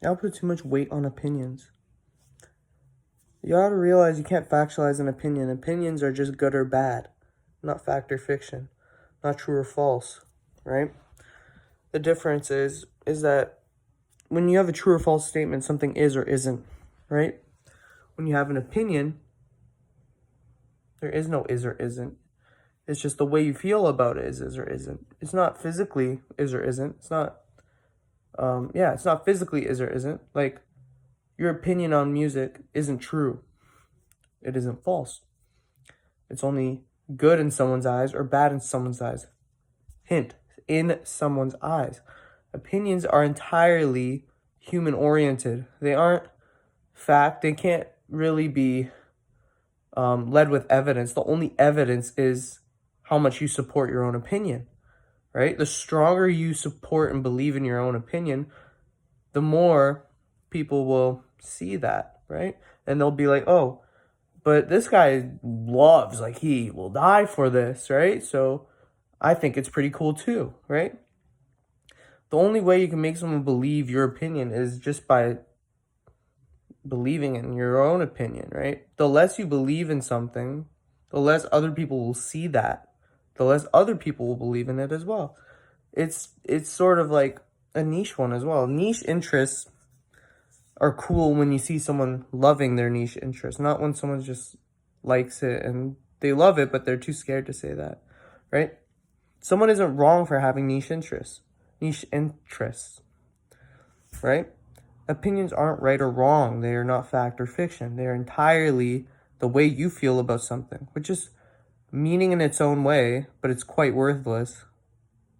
Y'all put too much weight on opinions. You ought to realize you can't factualize an opinion. Opinions are just good or bad, not fact or fiction, not true or false, right? The difference is that when you have a true or false statement, something is or isn't, right? When you have an opinion, there is no is or isn't. It's just the way you feel about it is or isn't. It's not physically is or isn't. It's not, it's not physically is or isn't. Like, your opinion on music isn't true. It isn't false. It's only good in someone's eyes or bad in someone's eyes. Hint, in someone's eyes. Opinions are entirely human oriented. They aren't fact. They can't really be led with evidence. The only evidence is how much you support your own opinion, right? The stronger you support and believe in your own opinion, the more people will see that, right? And they'll be like, oh, but this guy loves, like, he will die for this, right? So I think it's pretty cool too, right? The only way you can make someone believe your opinion is just by believing in your own opinion, right? The less you believe in something, the less other people will see that. The less other people will believe in it as well. It's sort of like a niche one as well. Niche interests are cool when you see someone loving their niche interest, not when someone just likes it and they love it, but they're too scared to say that, right? Someone isn't wrong for having niche interests, right? Opinions aren't right or wrong. They are not fact or fiction. They are entirely the way you feel about something, which is meaning in its own way, but it's quite worthless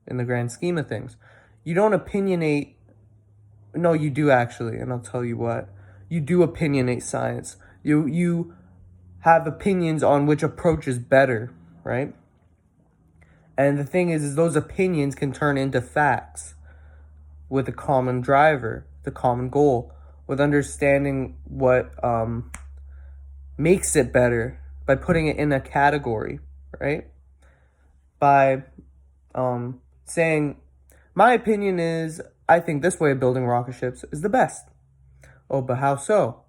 in the grand scheme of things. You don't opinionate. No, you do actually, and I'll tell you what. You do opinionate science. You have opinions on which approach is better, right? And the thing is those opinions can turn into facts with a common driver, the common goal, with understanding what makes it better by putting it in a category, right? By saying, my opinion is, I think this way of building rocket ships is the best. Oh, but how so?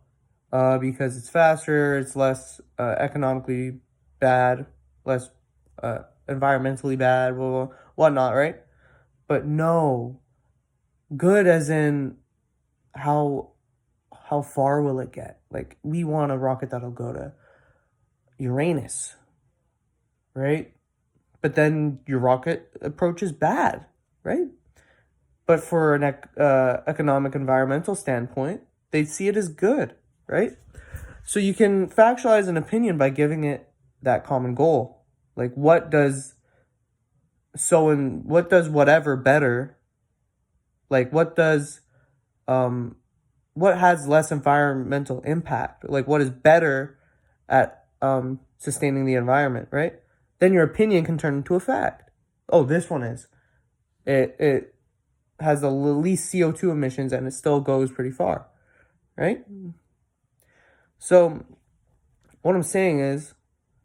Because it's faster, it's less economically bad, less environmentally bad, blah, blah, whatnot, right? But no, good as in how far will it get? Like, we want a rocket that'll go to Uranus, right? But then your rocket approach is bad, right? But for an economic environmental standpoint, they see it as good, right? So you can factualize an opinion by giving it that common goal. Like, what does whatever better? Like, what has less environmental impact? Like, what is better at sustaining the environment, right? Then your opinion can turn into a fact. Oh, this one is. It has the least CO2 emissions and it still goes pretty far, right? So what I'm saying is,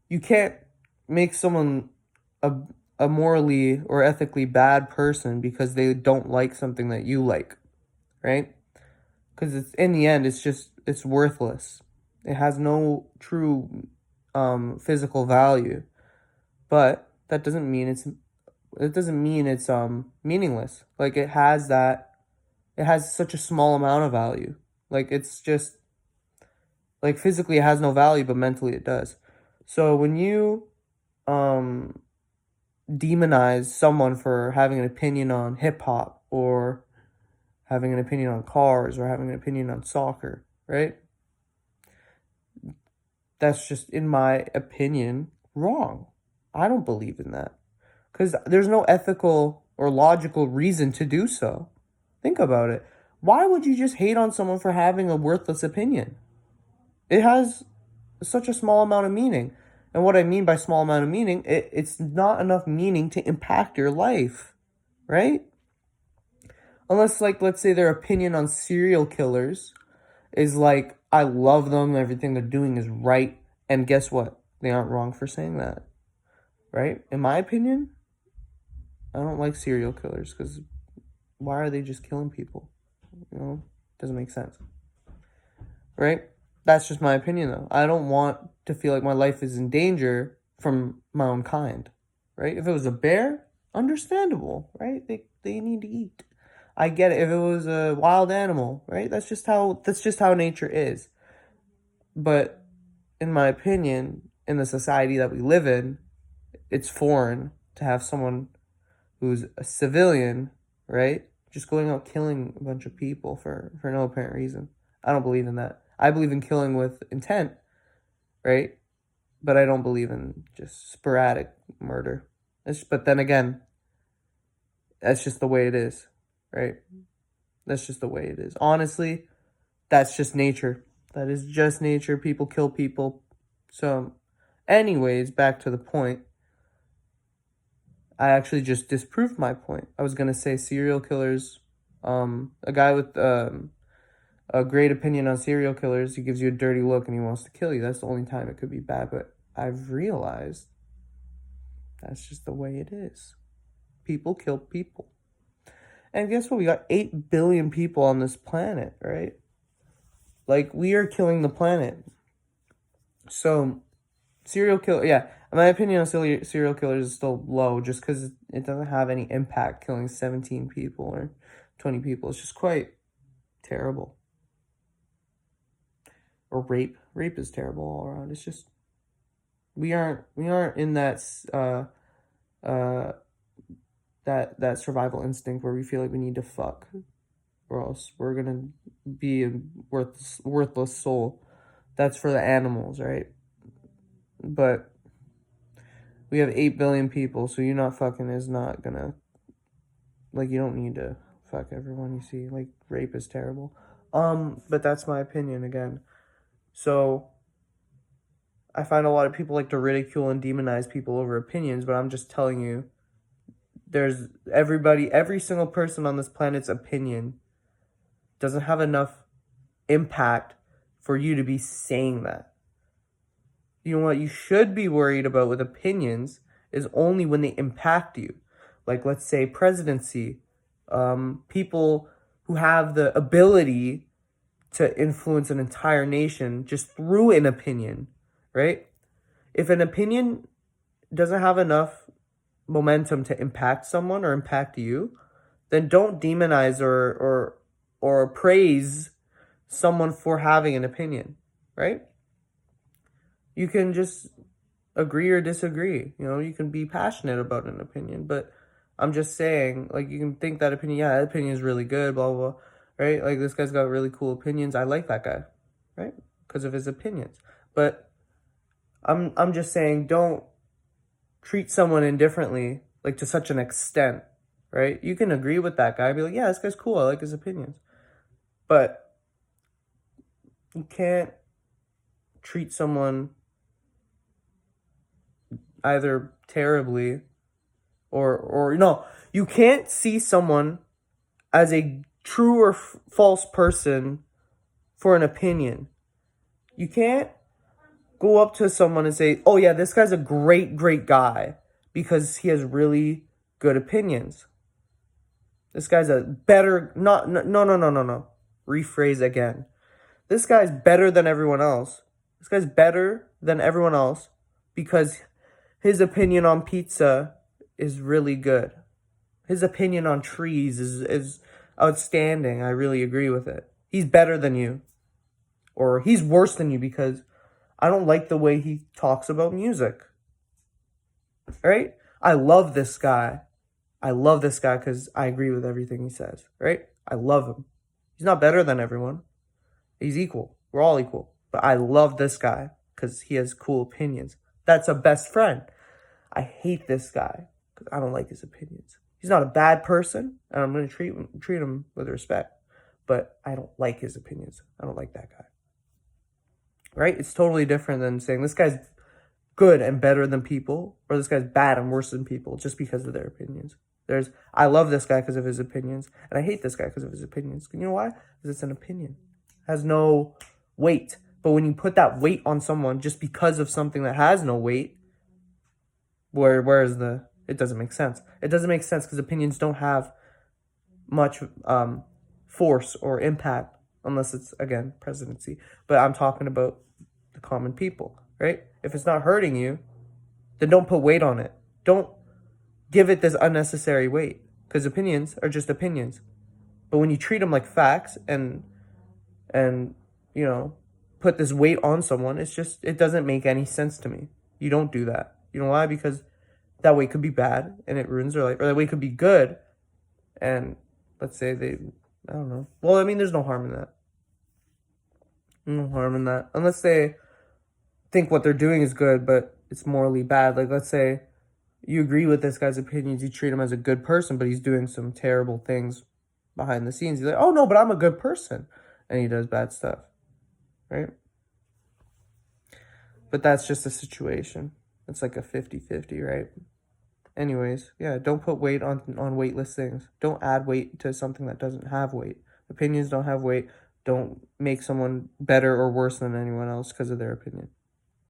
you can't make someone a morally or ethically bad person because they don't like something that you like, right? Because it's, in the end, it's worthless. It has no true physical value, but that doesn't mean it's meaningless. Like, it has such a small amount of value. Like, it's just, like, physically it has no value, but mentally it does. So when you demonize someone for having an opinion on hip hop or having an opinion on cars or having an opinion on soccer, right? That's just, in my opinion, wrong. I don't believe in that because there's no ethical or logical reason to do so. Think about it. Why would you just hate on someone for having a worthless opinion? It has such a small amount of meaning. And what I mean by small amount of meaning, it's not enough meaning to impact your life, right? Unless, like, let's say their opinion on serial killers is like, I love them, everything they're doing is right, and guess what? They aren't wrong for saying that, right? In my opinion, I don't like serial killers because why are they just killing people? You know, Doesn't make sense. Right? That's just my opinion, though. I don't want to feel like my life is in danger from my own kind. Right? If it was a bear, understandable, right? They need to eat. I get it. If it was a wild animal, right? That's just how nature is. But in my opinion, in the society that we live in, it's foreign to have someone who's a civilian, right, just going out killing a bunch of people for no apparent reason. I don't believe in that. I believe in killing with intent, right? But I don't believe in just sporadic murder. But then again, that's just the way it is, right? That's just the way it is. Honestly, that's just nature. That is just nature. People kill people. So, anyways, back to the point. I actually just disproved my point. I was going to say serial killers, a guy with a great opinion on serial killers, he gives you a dirty look and he wants to kill you. That's the only time it could be bad. But I've realized that's just the way it is. People kill people. And guess what? We got 8 billion people on this planet, right? Like, we are killing the planet. So, serial killer, yeah. In my opinion on serial killers is still low just because it doesn't have any impact killing 17 people or 20 people. It's just quite terrible. Or rape. Rape is terrible all around. It's just, we aren't in that that survival instinct where we feel like we need to fuck, or else we're gonna be a worthless soul. That's for the animals, right? But we have 8 billion people, so you not fucking is not gonna, like, you don't need to fuck everyone you see. Like, rape is terrible. But that's my opinion again. So, I find a lot of people like to ridicule and demonize people over opinions, but I'm just telling you, there's every single person on this planet's opinion doesn't have enough impact for you to be saying that. You know what you should be worried about with opinions is only when they impact you. Like, let's say presidency, people who have the ability to influence an entire nation just through an opinion, right? If an opinion doesn't have enough momentum to impact someone or impact you, then don't demonize or praise someone for having an opinion, right? You can just agree or disagree. You know, you can be passionate about an opinion, but I'm just saying, like, you can think that opinion, yeah, that opinion is really good, blah, blah, blah, right? Like, this guy's got really cool opinions. I like that guy, right? Because of his opinions. But I'm just saying, don't treat someone indifferently, like, to such an extent, right? You can agree with that guy, be like, yeah, this guy's cool, I like his opinions. But you can't treat someone either terribly or no, you can't see someone as a true or false person for an opinion. You can't go up to someone and say, oh yeah, this guy's a great guy because he has really good opinions. This guy's a better, no. Rephrase again. This guy's better than everyone else. This guy's better than everyone else because his opinion on pizza is really good. His opinion on trees is outstanding. I really agree with it. He's better than you. Or he's worse than you because I don't like the way he talks about music. Right? I love this guy. I love this guy because I agree with everything he says. Right? I love him. He's not better than everyone. He's equal. We're all equal. But I love this guy because he has cool opinions. That's a best friend. I hate this guy because I don't like his opinions. He's not a bad person, and I'm going to treat him with respect. But I don't like his opinions. I don't like that guy. Right? It's totally different than saying this guy's good and better than people, or this guy's bad and worse than people just because of their opinions. I love this guy because of his opinions, and I hate this guy because of his opinions. You know why? Because it's an opinion. It has no weight. But when you put that weight on someone just because of something that has no weight, it doesn't make sense. It doesn't make sense because opinions don't have much force or impact unless it's, again, presidency. But I'm talking about the common people, right? If it's not hurting you, then don't put weight on it. Don't give it this unnecessary weight, because opinions are just opinions. But when you treat them like facts and put this weight on someone, it doesn't make any sense to me. You don't do that. You know why? Because that weight could be bad and it ruins their life, or that weight could be good and let's say I don't know. Well, I mean, there's no harm in that. No harm in that. Unless they think what they're doing is good, but it's morally bad. Like, let's say you agree with this guy's opinions, you treat him as a good person, but he's doing some terrible things behind the scenes. You're like, oh no, but I'm a good person. And he does bad stuff. Right? But that's just a situation. It's like a 50-50, right? Anyways, yeah, don't put weight on weightless things. Don't add weight to something that doesn't have weight. Opinions don't have weight. Don't make someone better or worse than anyone else because of their opinion.